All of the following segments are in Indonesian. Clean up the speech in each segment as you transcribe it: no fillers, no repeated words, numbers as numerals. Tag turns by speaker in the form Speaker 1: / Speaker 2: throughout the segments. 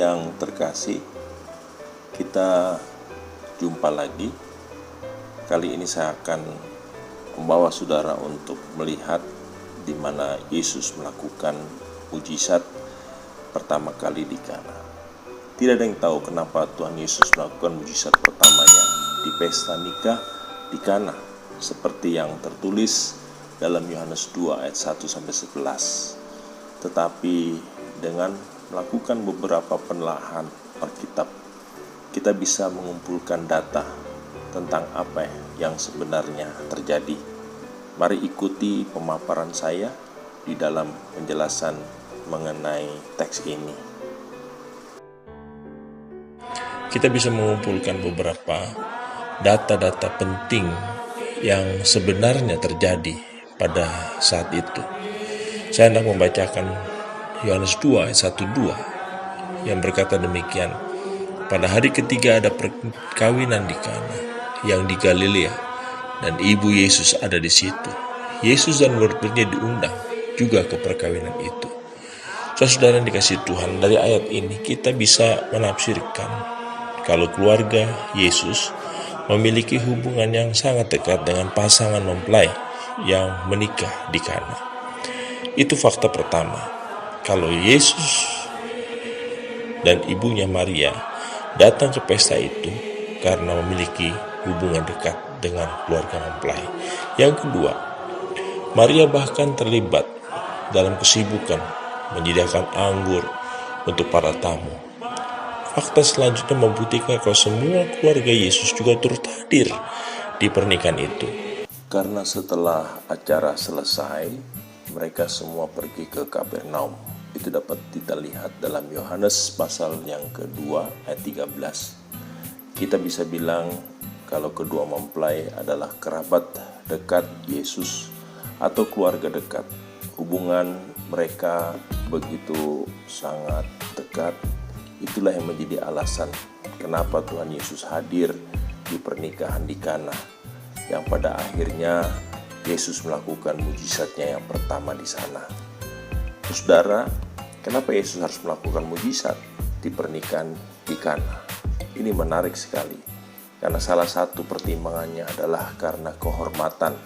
Speaker 1: yang terkasih, kita jumpa lagi. Kali ini saya akan membawa saudara untuk melihat di mana Yesus melakukan mujizat pertama kali di Kana. Tidak ada yang tahu kenapa Tuhan Yesus melakukan mujizat pertamanya di pesta nikah di Kana, seperti yang tertulis dalam Yohanes 2 ayat 1-11. Tetapi dengan melakukan beberapa penelaahan Alkitab, kita bisa mengumpulkan data tentang apa yang sebenarnya terjadi. Mari ikuti pemaparan saya di dalam penjelasan mengenai teks ini. Kita bisa mengumpulkan beberapa data-data penting yang sebenarnya terjadi pada saat itu. Saya hendak membacakan Yohanes 2 ayat 1-2 yang berkata demikian. Pada hari ketiga ada perkawinan di Kana yang di Galilea, dan ibu Yesus ada di situ. Yesus dan murid-muridnya diundang juga ke perkawinan itu. Saudara yang dikasihi Tuhan, dari ayat ini kita bisa menafsirkan kalau keluarga Yesus memiliki hubungan yang sangat dekat dengan pasangan mempelai yang menikah di Kana. Itu fakta pertama. Kalau Yesus dan ibunya Maria datang ke pesta itu karena memiliki hubungan dekat dengan keluarga mempelai. Yang kedua, Maria bahkan terlibat dalam kesibukan menyediakan anggur untuk para tamu. Fakta selanjutnya membuktikan kalau semua keluarga Yesus juga turut hadir di pernikahan itu. Karena setelah acara selesai, mereka semua pergi ke Kapernaum. Itu dapat kita lihat dalam Yohanes pasal yang kedua ayat 13. Kita bisa bilang kalau kedua mempelai adalah kerabat dekat Yesus atau keluarga dekat. Hubungan mereka begitu sangat dekat. Itulah yang menjadi alasan kenapa Tuhan Yesus hadir di pernikahan di Kana, yang pada akhirnya Yesus melakukan mujizatnya yang pertama di sana. Saudara, kenapa Yesus harus melakukan mujizat di pernikahan di Kana? Ini menarik sekali, karena salah satu pertimbangannya adalah karena kehormatan,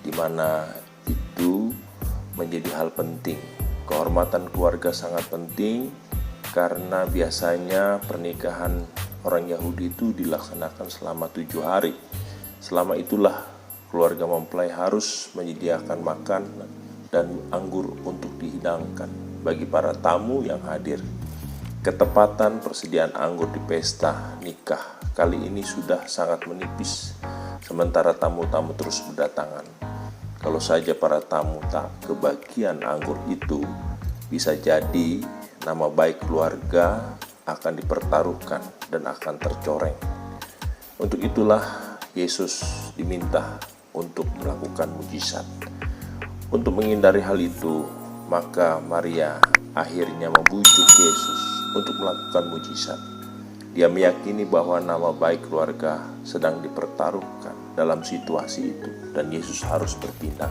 Speaker 1: di mana itu menjadi hal penting. Kehormatan keluarga sangat penting, karena biasanya pernikahan orang Yahudi itu dilaksanakan selama 7 hari. Selama itulah keluarga mempelai harus menyediakan makan dan anggur untuk dihidangkan bagi para tamu yang hadir. Ketepatan persediaan anggur di pesta nikah kali ini sudah sangat menipis, sementara tamu-tamu terus berdatangan. Kalau saja para tamu tak kebagian anggur itu, bisa jadi nama baik keluarga akan dipertaruhkan dan akan tercoreng. Untuk itulah Yesus diminta untuk melakukan mujizat. Untuk menghindari hal itu, maka Maria akhirnya membujuk Yesus untuk melakukan mujizat. Dia meyakini bahwa nama baik keluarga sedang dipertaruhkan dalam situasi itu, dan Yesus harus bertindak.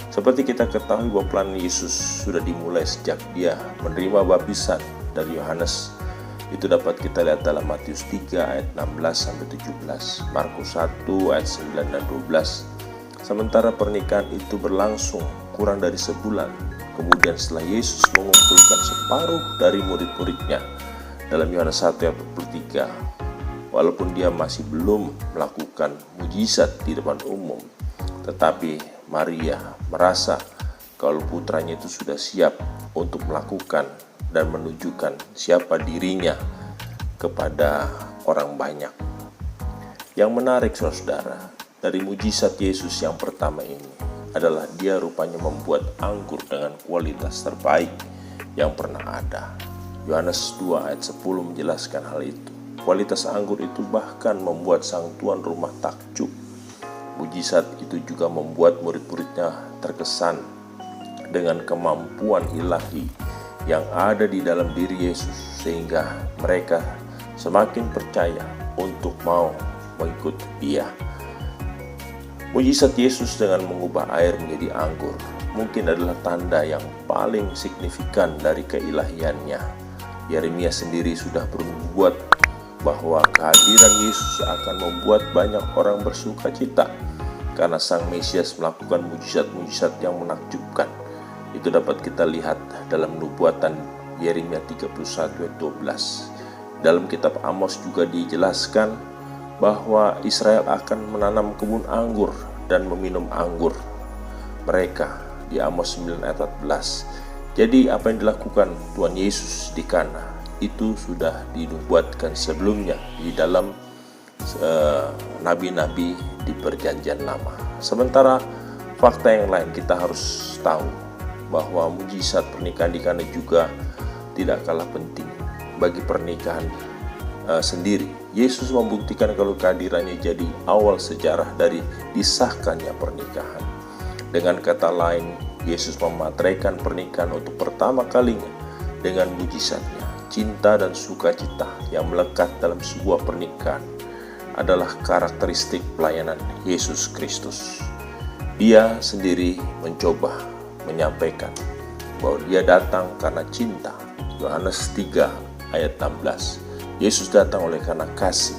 Speaker 1: Seperti kita ketahui bahwa plan Yesus sudah dimulai sejak dia menerima baptisan dari Yohanes. Itu dapat kita lihat dalam Matius 3 ayat 16-17, Markus 1 ayat 9 dan 12. Sementara pernikahan itu berlangsung kurang dari sebulan, kemudian setelah Yesus mengumpulkan separuh dari murid-muridnya dalam Yohanes 1 ayat 23, walaupun dia masih belum melakukan mujizat di depan umum, tetapi Maria merasa kalau putranya itu sudah siap untuk melakukan dan menunjukkan siapa dirinya kepada orang banyak. Yang menarik saudara, dari mujizat Yesus yang pertama ini adalah dia rupanya membuat anggur dengan kualitas terbaik yang pernah ada. Yohanes 2 ayat 10 menjelaskan hal itu. Kualitas anggur itu bahkan membuat sang tuan rumah takjub. Mujizat itu juga membuat murid-muridnya terkesan dengan kemampuan ilahi yang ada di dalam diri Yesus, sehingga mereka semakin percaya untuk mau mengikut Dia. Mujizat Yesus dengan mengubah air menjadi anggur mungkin adalah tanda yang paling signifikan dari keilahiannya.
Speaker 2: Yeremia sendiri sudah berbuat bahwa kehadiran Yesus akan membuat banyak orang bersuka cita karena Sang Mesias melakukan mujizat-mujizat yang menakjubkan. Itu dapat kita lihat dalam nubuatan Yeremia 31 ayat 12. Dalam kitab Amos juga dijelaskan bahwa Israel akan menanam kebun anggur dan meminum anggur mereka di Amos 9 ayat 14. Jadi apa yang dilakukan Tuhan Yesus di Kana itu sudah dinubuatkan sebelumnya di dalam nabi-nabi di perjanjian lama. Sementara fakta yang lain kita harus tahu bahwa mujizat pernikahan di Kana juga tidak kalah penting bagi pernikahan sendiri. Yesus membuktikan kalau kehadirannya jadi awal sejarah dari disahkannya pernikahan. Dengan kata lain, Yesus memateraikan pernikahan untuk pertama kalinya dengan mujizatnya. Cinta dan sukacita yang melekat dalam sebuah pernikahan adalah karakteristik pelayanan Yesus Kristus. Dia sendiri mencoba menyampaikan bahwa dia datang karena cinta. Yohanes 3 ayat 16. Yesus datang oleh karena kasih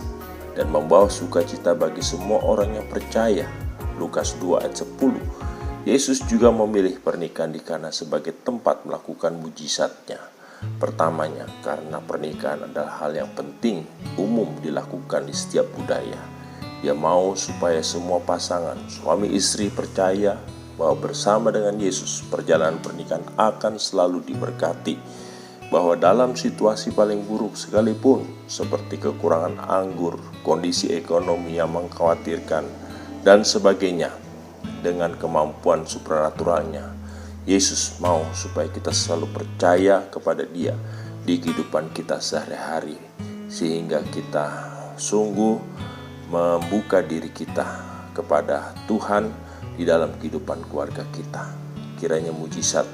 Speaker 2: dan membawa sukacita bagi semua orang yang percaya. Lukas 2 ayat 10. Yesus juga memilih pernikahan di Kana sebagai tempat melakukan mujizatnya. Pertamanya, karena pernikahan adalah hal yang penting, umum dilakukan di setiap budaya. Dia mau supaya semua pasangan, suami istri percaya bahwa bersama dengan Yesus, perjalanan pernikahan akan selalu diberkati. Bahwa dalam situasi paling buruk sekalipun, seperti kekurangan anggur, kondisi ekonomi yang mengkhawatirkan, dan sebagainya, dengan kemampuan supranaturalnya, Yesus mau supaya kita selalu percaya kepada Dia di kehidupan kita sehari-hari, sehingga kita sungguh membuka diri kita kepada Tuhan di dalam kehidupan keluarga kita. Kiranya mujizat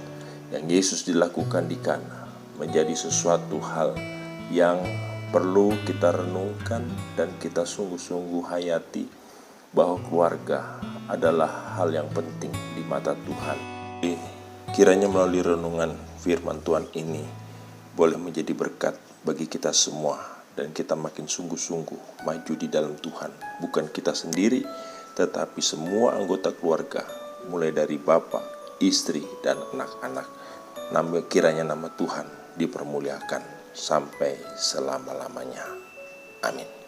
Speaker 2: yang Yesus dilakukan di Kana menjadi sesuatu hal yang perlu kita renungkan dan kita sungguh-sungguh hayati, bahwa keluarga adalah hal yang penting di mata Tuhan. Kiranya melalui renungan firman Tuhan ini boleh menjadi berkat bagi kita semua, dan kita makin sungguh-sungguh maju di dalam Tuhan. Bukan kita sendiri, tetapi semua anggota keluarga, mulai dari bapak, istri, dan anak-anak. Kiranya nama Tuhan dipermuliakan sampai selama-lamanya. Amin.